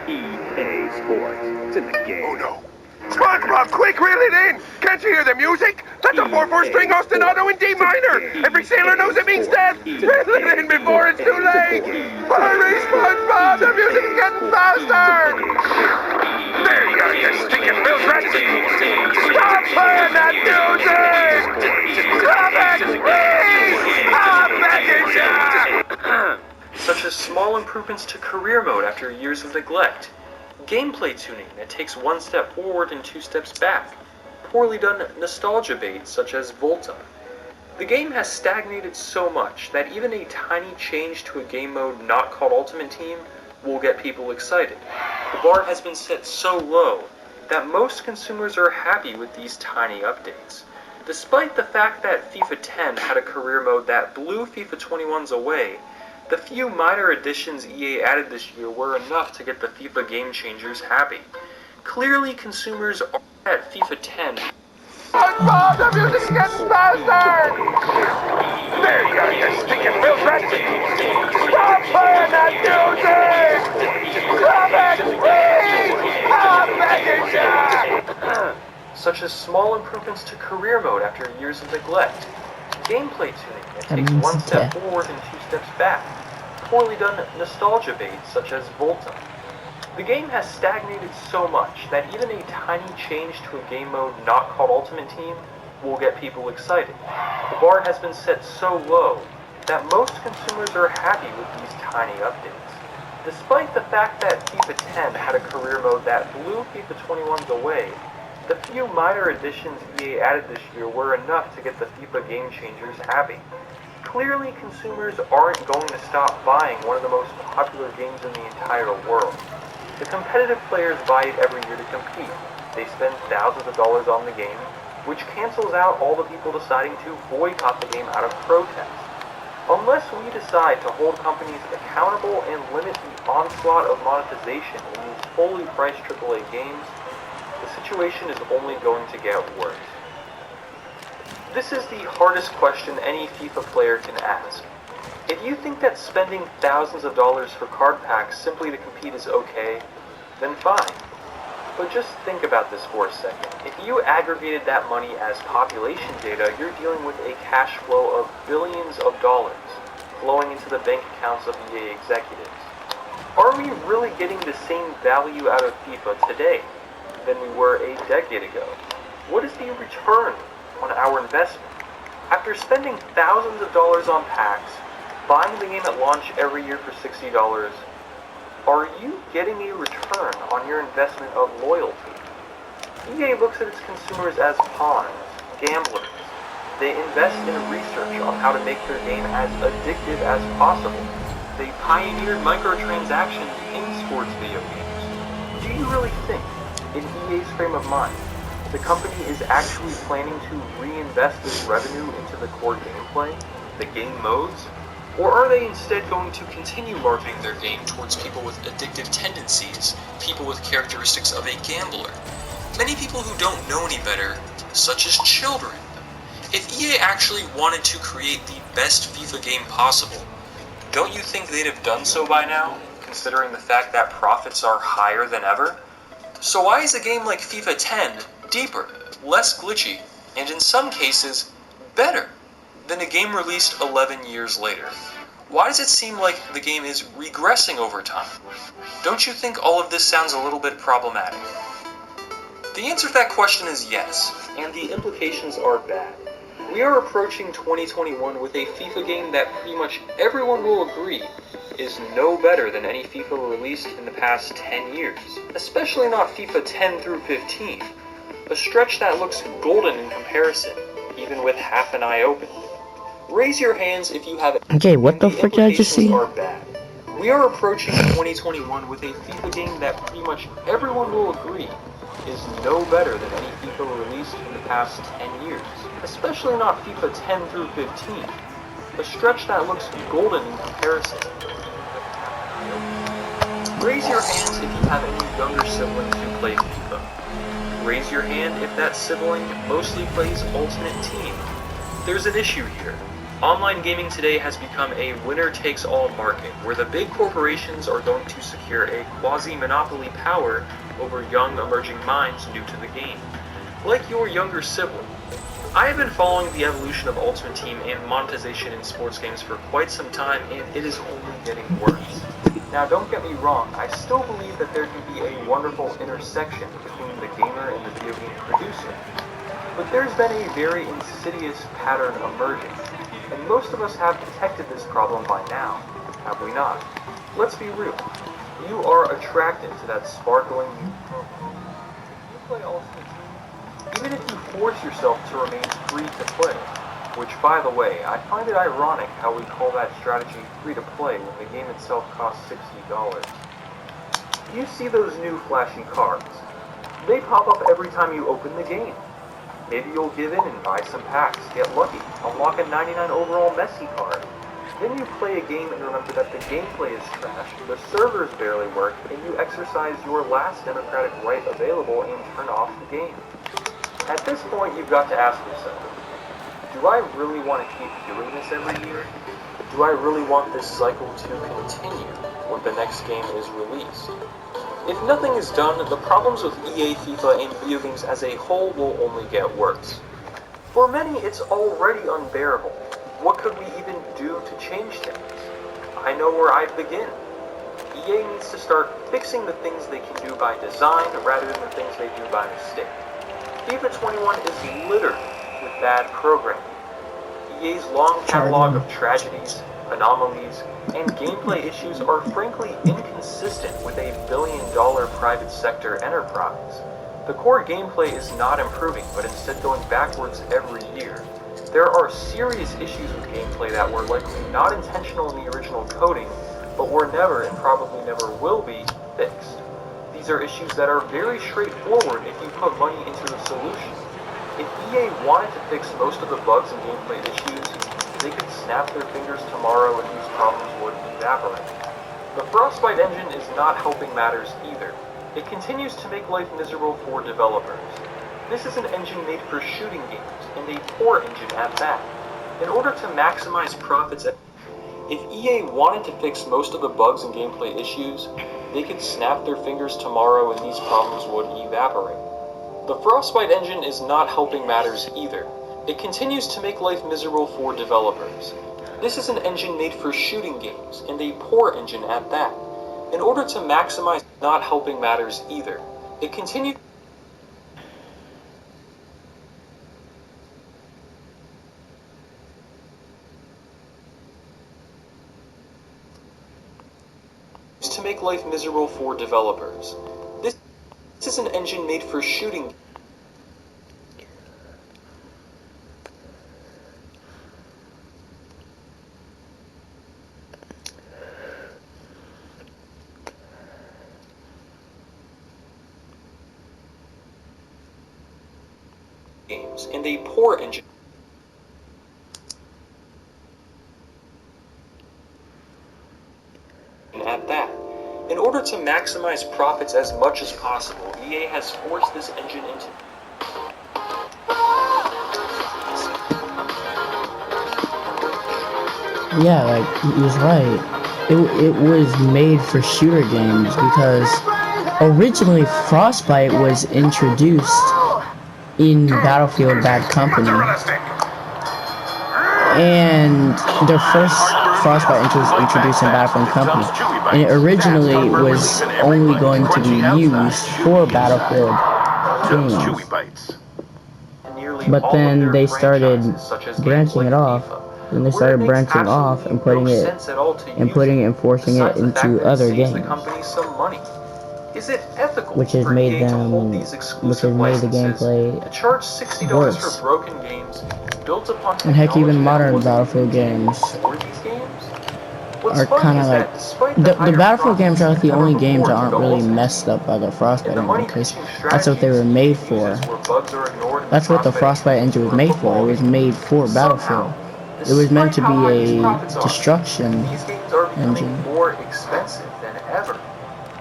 S3: EA Sports. It's in the game.
S2: Oh no. SpongeBob, quick, reel it in! Can't you hear the music? That's a 4/4 string ostinato in D minor! Every sailor knows it means death! Reel it in before it's too late! Hurry, SpongeBob! The music is getting faster! There you go, you stinking filth rat! Stop playing that music! Stop it! Please! I'm begging you!
S1: Such as small improvements to career mode after years of neglect, gameplay tuning that takes one step forward and 2 steps back, poorly done nostalgia bait such as Volta. The game has stagnated so much that even a tiny change to a game mode not called Ultimate Team will get people excited. The bar has been set so low that most consumers are happy with these tiny updates. Despite the fact that FIFA 10 had a career mode that blew FIFA 21's away, the few minor additions EA added this year were enough to get the FIFA game changers happy. Clearly consumers are at FIFA 10.
S2: Bob, the music's getting faster! There you go, you stinking filth! Stop playing that music! Stop it, please! I'm begging you!
S1: Such as small improvements to career mode after years of neglect, gameplay tuning that takes one step forward and two steps back, poorly done nostalgia bait such as Volta. The game has stagnated so much that even a tiny change to a game mode not called Ultimate Team will get people excited. The bar has been set so low that most consumers are happy with these tiny updates. Despite the fact that FIFA 10 had a career mode that blew FIFA 21's away, the few minor additions EA added this year were enough to get the FIFA game changers happy. Clearly consumers aren't going to stop buying one of the most popular games in the entire world. The competitive players buy it every year to compete. They spend thousands of dollars on the game, which cancels out all the people deciding to boycott the game out of protest. Unless we decide to hold companies accountable and limit the onslaught of monetization in these fully priced AAA games, the situation is only going to get worse. This is the hardest question any FIFA player can ask. If you think that spending thousands of dollars for card packs simply to compete is okay, then fine. But just think about this for a second. If you aggregated that money as population data, you're dealing with a cash flow of billions of dollars flowing into the bank accounts of EA executives. Are we really getting the same value out of FIFA today than we were a decade ago? What is the return on our investment? After spending thousands of dollars on packs, buying the game at launch every year for $60, are you getting a return on your investment of loyalty? EA looks at its consumers as pawns, gamblers. They invest in research on how to make their game as addictive as possible. They pioneered microtransactions in sports video games. Do you really think, in EA's frame of mind, the company is actually planning to reinvest this revenue into the core gameplay, the game modes? Or are they instead going to continue marketing their game towards people with addictive tendencies, people with characteristics of a gambler, many people who don't know any better, such as children? If EA actually wanted to create the best FIFA game possible, don't you think they'd have done so by now, considering the fact that profits are higher than ever? So why is a game like FIFA 10 deeper, less glitchy, and in some cases, better than a game released 11 years later? Why does it seem like the game is regressing over time? Don't you think all of this sounds a little bit problematic? The answer to that question is yes, and the implications are bad. We are approaching 2021 with a FIFA game that pretty much everyone will agree is no better than any FIFA released in the past 10 years, especially not FIFA 10 through 15, a stretch that looks golden in comparison, even with half an eye open. Raise your hands if you have it.
S8: Okay, what the frick did I just see?
S1: Are bad. We are approaching 2021 with a FIFA game that pretty much everyone will agree is no better than any FIFA released in the past 10 years, especially not FIFA 10 through 15, a stretch that looks golden in comparison. Raise your hands if you have any younger siblings who play FIFA. Raise your hand if that sibling mostly plays Ultimate Team. There's an issue here. Online gaming today has become a winner-takes-all market, where the big corporations are going to secure a quasi-monopoly power over young, emerging minds new to the game. Like your younger sibling, I have been following the evolution of Ultimate Team and monetization in sports games for quite some time, and it is only getting worse. Now, don't get me wrong, I still believe that there can be a wonderful intersection between the gamer and the video game producer. But there's been a very insidious pattern emerging, and most of us have detected this problem by now, have we not? Let's be real. You are attracted to that sparkling youth. You play Ultimate Team, even if you force yourself to remain free to play. Which, by the way, I find it ironic how we call that strategy free to play when the game itself costs $60. You see those new flashy cards. They pop up every time you open the game. Maybe you'll give in and buy some packs, get lucky, unlock a 99 overall Messi card. Then you play a game and remember that the gameplay is trash, the servers barely work, and you exercise your last democratic right available and turn off the game. At this point, you've got to ask yourself, do I really want to keep doing this every year? Do I really want this cycle to continue when the next game is released? If nothing is done, the problems with EA, FIFA, and video games as a whole will only get worse. For many, it's already unbearable. What could we even do to change things? I know where I'd begin. EA needs to start fixing the things they can do by design rather than the things they do by mistake. FIFA 21 is littered with bad programming. EA's long catalog of tragedies, anomalies, and gameplay issues are frankly inconsistent with a billion-dollar private sector enterprise. The core gameplay is not improving, but instead going backwards every year. There are serious issues with gameplay that were likely not intentional in the original coding, but were never and probably never will be fixed. These are issues that are very straightforward if you put money into the solution. If EA wanted to fix most of the bugs and gameplay issues, they could snap their fingers tomorrow and these problems would evaporate. The Frostbite engine is not helping matters either. It continues to make life miserable for developers. This is an engine made for shooting games, and a poor engine at that. In order to maximize profits, if EA wanted to fix most of the bugs and gameplay issues, they could snap their fingers tomorrow and these problems would evaporate. The Frostbite engine is not helping matters either. It continues to make life miserable for developers. This is an engine made for shooting games, and a poor engine at that. In order to maximize not helping matters either. It continues to make life miserable for developers. This is an engine made for shooting games, and a poor engine at that. In order to maximize profits as much as possible, EA has forced this engine into
S8: Yeah, like, he was right. It was made for shooter games because originally Frostbite was introduced in Battlefield Bad Company. And the first Frostbite was introduced in Battlefield Company. And it originally was only going to be used for Battlefield games. But then they started branching it off. And they started branching off and putting it and forcing it into other games.
S1: Is it ethical
S8: which has
S1: for
S8: made
S1: EA to
S8: them,
S1: hold these
S8: which has
S1: exclusive
S8: made the
S1: licenses,
S8: gameplay
S1: to charge $60
S8: worse.
S1: for broken games built upon
S8: And heck, even
S1: technology that
S8: modern
S1: wasn't
S8: Battlefield
S1: intended
S8: games
S1: for these games? What's
S8: are
S1: funny
S8: kind of
S1: is
S8: like
S1: that despite
S8: the
S1: higher
S8: Battlefield games are like the
S1: profits
S8: only
S1: than ever
S8: games that
S1: before
S8: aren't
S1: due to
S8: really
S1: Ultimate
S8: messed
S1: Team,
S8: up by the Frostbite
S1: and the
S8: engine,
S1: money
S8: because
S1: pinching
S8: that's what they were
S1: strategies
S8: made
S1: EA
S8: for.
S1: uses where bugs are ignored in
S8: That's what the Frostbite engine was made for. It was made for Battlefield. It was meant to be a destruction
S1: these games are becoming
S8: engine.
S1: more expensive than ever.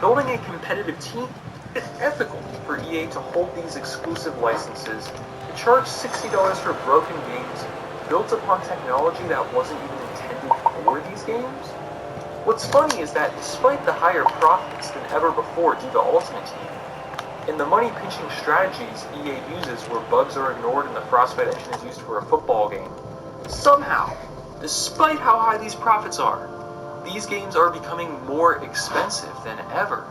S1: Building a competitive team is ethical for EA to hold these exclusive licenses, to charge $60 for broken games built upon technology that wasn't even intended for these games? What's funny is that despite the higher profits than ever before due to Ultimate Team, and the money-pinching strategies EA uses where bugs are ignored and the Frostbite engine is used for a football game, somehow, despite how high these profits are, these games are becoming more expensive than ever.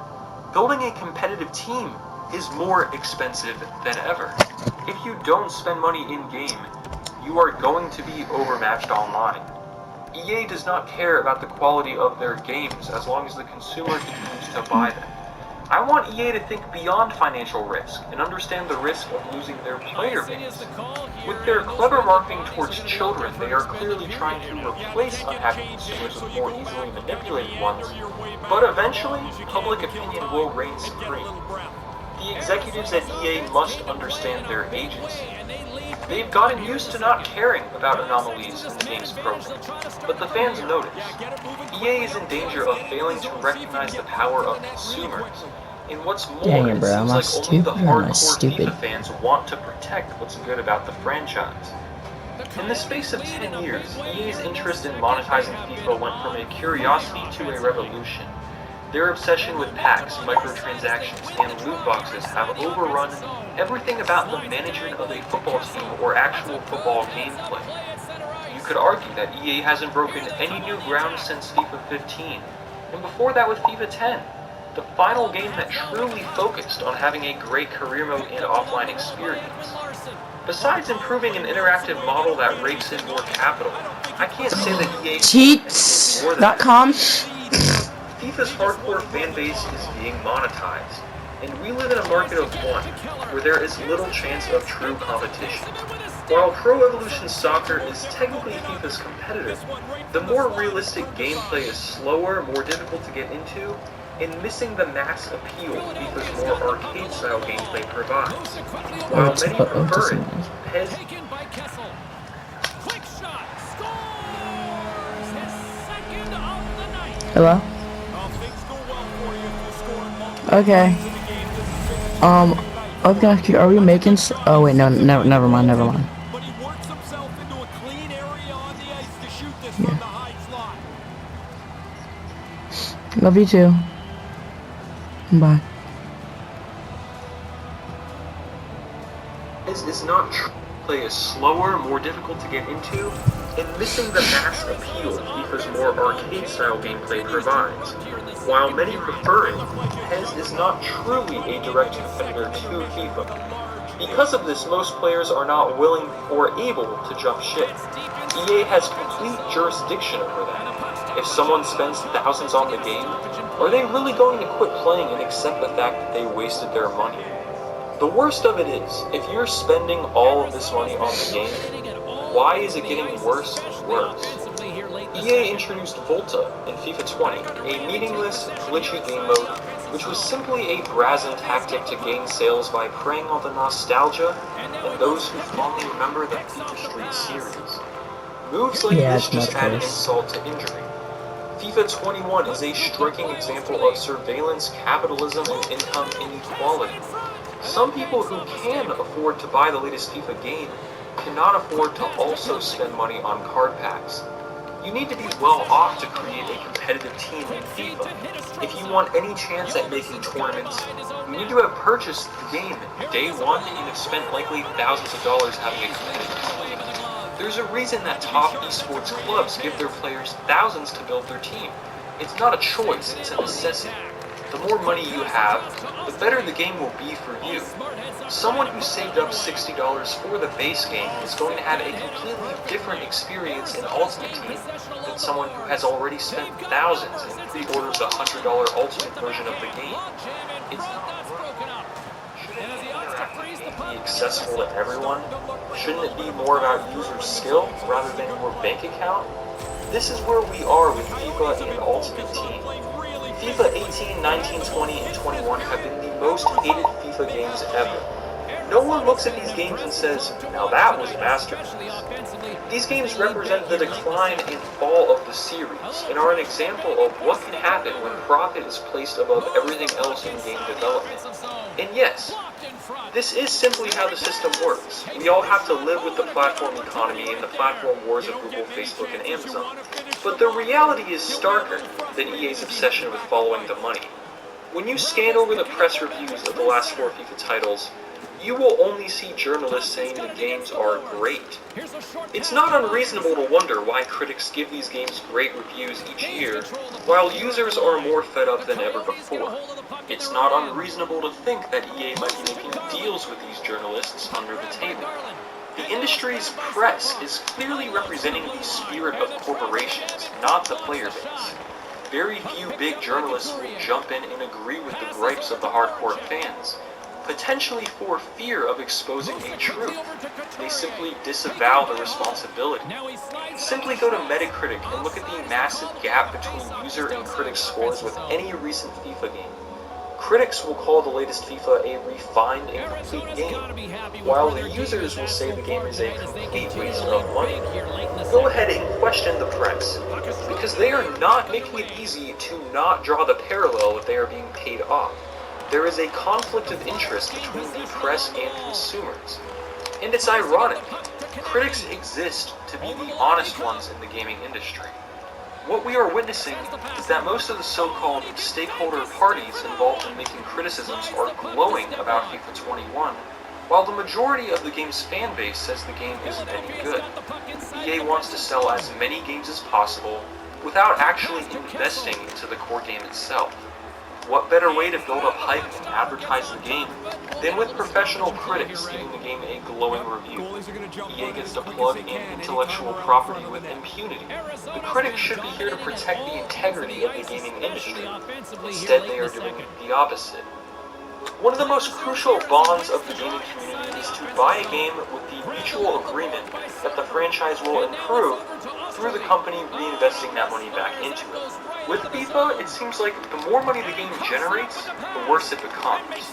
S1: Building a competitive team is more expensive than ever. If you don't spend money in-game, you are going to be overmatched online. EA does not care about the quality of their games as long as the consumer continues to buy them. I want EA to think beyond financial risk and understand the risk of losing their player base. With their clever marketing towards children, they are clearly trying to replace unhappy consumers with more easily manipulated ones, but eventually, public opinion will reign supreme. The executives at EA must understand their agency. They've gotten used to not caring about anomalies in the game's program, but the fans notice. EA is in danger of failing to recognize the power of consumers. And what's more,
S8: Dang it, bro,
S1: it
S8: am
S1: seems
S8: I
S1: like only
S8: stupid
S1: the
S8: or am I
S1: hardcore
S8: stupid?
S1: FIFA fans want to protect what's good about the franchise. In the space of 10 years, EA's interest in monetizing FIFA went from a curiosity to a revolution. Their obsession with packs, microtransactions, and loot boxes have overrun everything about the management of a football team or actual football gameplay. You could argue that EA hasn't broken any new ground since FIFA 15, and before that with FIFA 10, the final game that truly focused on having a great career mode and offline experience. Besides improving an interactive model that rakes in more capital, I can't say that EA more than that.
S8: Cheats.com.
S1: FIFA's hardcore fan base is being monetized, and we live in a market of one, where there is little chance of true competition. While Pro Evolution Soccer is technically FIFA's competitor, the more realistic gameplay is slower, more difficult to get into, and missing the mass appeal FIFA's more arcade-style gameplay provides. While many prefer it, PES
S8: Hello? Okay. I was gonna ask you, are we making oh wait, no, never mind. Yeah. Love you too. Bye.
S1: is not true. Play is slower, more difficult to get into, and missing the mass appeal FIFA's more arcade-style gameplay provides. While many prefer it, PES is not truly a direct competitor to FIFA. Because of this, most players are not willing or able to jump ship. EA has complete jurisdiction over that. If someone spends thousands on the game, are they really going to quit playing and accept the fact that they wasted their money? The worst of it is, if you're spending all of this money on the game, why is it getting worse and worse? EA introduced Volta in FIFA 20, a meaningless, glitchy game mode, which was simply a brazen tactic to gain sales by preying on the nostalgia and those who fondly remember the FIFA Street series. Moves like this just add insult to injury. FIFA 21 is a striking example of surveillance capitalism and income inequality. Some people who can afford to buy the latest FIFA game cannot afford to also spend money on card packs. You need to be well off to create a competitive team in FIFA. If you want any chance at making tournaments, you need to have purchased the game day one and have spent likely thousands of dollars having a competitive team. There's a reason that top esports clubs give their players thousands to build their team. It's not a choice, it's a necessity. The more money you have, the better the game will be for you. Someone who saved up $60 for the base game is going to have a completely different experience in Ultimate Team than someone who has already spent thousands and pre-ordered the $100 Ultimate version of the game. It's shouldn't the interactive game be accessible to everyone? Shouldn't it be more about user skill rather than your bank account? This is where we are with FIFA and Ultimate Team. FIFA 18, 19, 20, and 21 have been the most hated FIFA games ever. No one looks at these games and says, now that was a masterpiece. These games represent the decline and fall of the series, and are an example of what can happen when profit is placed above everything else in game development. And yes, this is simply how the system works. We all have to live with the platform economy and the platform wars of Google, Facebook, and Amazon. But the reality is starker than EA's obsession with following the money. When you scan over the press reviews of the last 4 FIFA titles, you will only see journalists saying the games are great. It's not unreasonable to wonder why critics give these games great reviews each year, while users are more fed up than ever before. It's not unreasonable to think that EA might be making deals with these journalists under the table. The industry's press is clearly representing the spirit of corporations, not the player base. very few big journalists will jump in and agree with the gripes of the hardcore fans, potentially for fear of exposing a truth. They simply disavow the responsibility. Simply go to Metacritic and look at the massive gap between user and critic scores with any recent FIFA game. Critics will call the latest FIFA a refined and complete game, while the users will say the game is a complete waste of money. Go ahead and question the press, because they are not making it easy to not draw the parallel if they are being paid off. There is a conflict of interest between the press and consumers. And it's ironic. Critics exist to be the honest ones in the gaming industry. What we are witnessing is that most of the so-called stakeholder parties involved in making criticisms are glowing about FIFA 21, while the majority of the game's fan base says the game isn't any good. EA wants to sell as many games as possible without actually investing into the core game itself. What better way to build up hype and advertise the game than with professional critics giving the game a glowing review? EA gets to plug in intellectual property with impunity. The critics should be here to protect the integrity of the gaming industry. Instead, they are doing the opposite. One of the most crucial bonds of the gaming community is to buy a game with the mutual agreement that the franchise will improve through the company reinvesting that money back into it. With FIFA, it seems like the more money the game generates, the worse it becomes.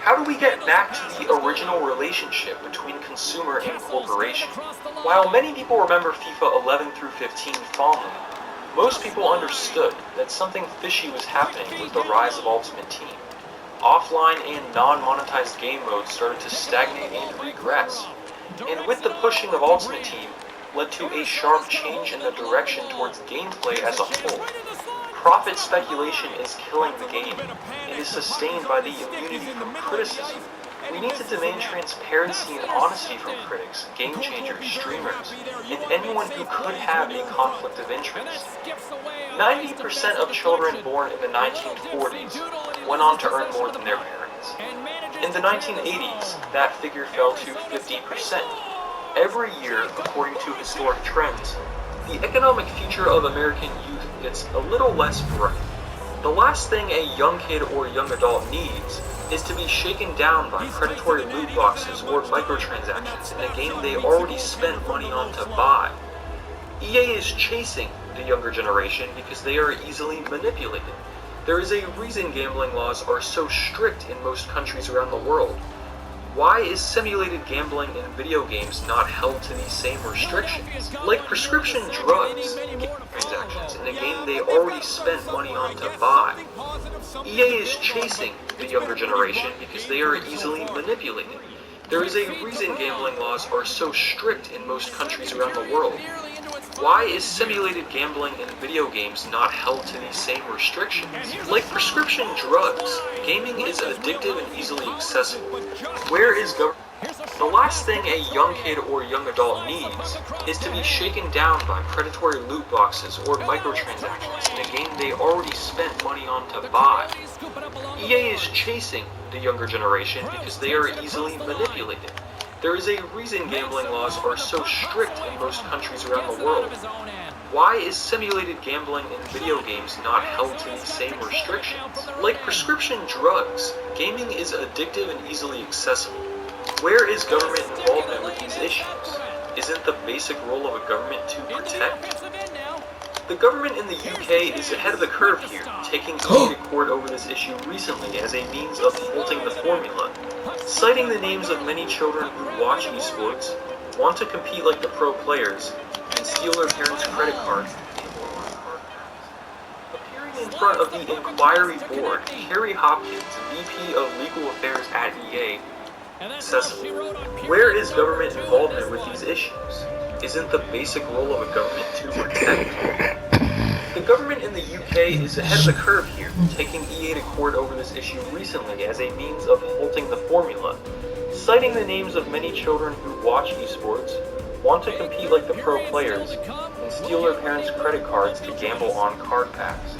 S1: How do we get back to the original relationship between consumer and corporation? While many people remember FIFA 11 through 15 fondly, most people understood that something fishy was happening with the rise of Ultimate Team. Offline and non-monetized game modes started to stagnate and regress, and with the pushing of Ultimate Team, led to a sharp change in the direction towards gameplay as a whole. Profit speculation is killing the game, and is sustained by the immunity from criticism. We need to demand transparency and honesty from critics, game changers, streamers, and anyone who could have a conflict of interest. 90% of children born in the 1940s went on to earn more than their parents. In the 1980s, that figure fell to 50%. Every year, according to historic trends, the economic future of American youth gets a little less bright. The last thing a young kid or young adult needs is to be shaken down by predatory loot boxes or microtransactions in a game they already spent money on to buy. EA is chasing the younger generation because they are easily manipulated. There is a reason gambling laws are so strict in most countries around the world. Why is simulated gambling in video games not held to these same restrictions? Like prescription drugs, transactions in a game they already spent money on to buy. EA is chasing the younger generation because they are easily manipulated. There is a reason gambling laws are so strict in most countries around the world. Why is simulated gambling in video games not held to these same restrictions? Like prescription drugs, gaming is addictive and easily accessible. Where is government? The last thing a young kid or young adult needs is to be shaken down by predatory loot boxes or microtransactions in a game they already spent money on to buy. EA is chasing the younger generation because they are easily manipulated. There is a reason gambling laws are so strict in most countries around the world. Why is simulated gambling in video games not held to these same restrictions? Like prescription drugs, gaming is addictive and easily accessible. Where is government involvement with these issues? Isn't the basic role of a government to protect? The government in the UK is ahead of the curve here, taking EA to court over this issue recently as a means of halting the formula, citing the names of many children who watch esports, want to compete like the pro players, and steal their parents' credit cards. Appearing in front of the Inquiry Board, Harry Hopkins, VP of Legal Affairs at EA, accessible. Where is government involvement with these issues? Isn't the basic role of a government to protect? The government in the UK is ahead of the curve here, taking EA to court over this issue recently as a means of halting the formula, citing the names of many children who watch esports, want to compete like the pro players, and steal their parents' credit cards to gamble on card packs.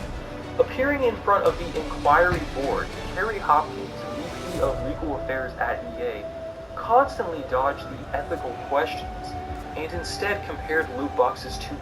S1: Appearing in front of the Inquiry Board, Harry Hopkins, VP of Legal Affairs at EA, constantly dodged the ethical questions, and instead compared loot boxes to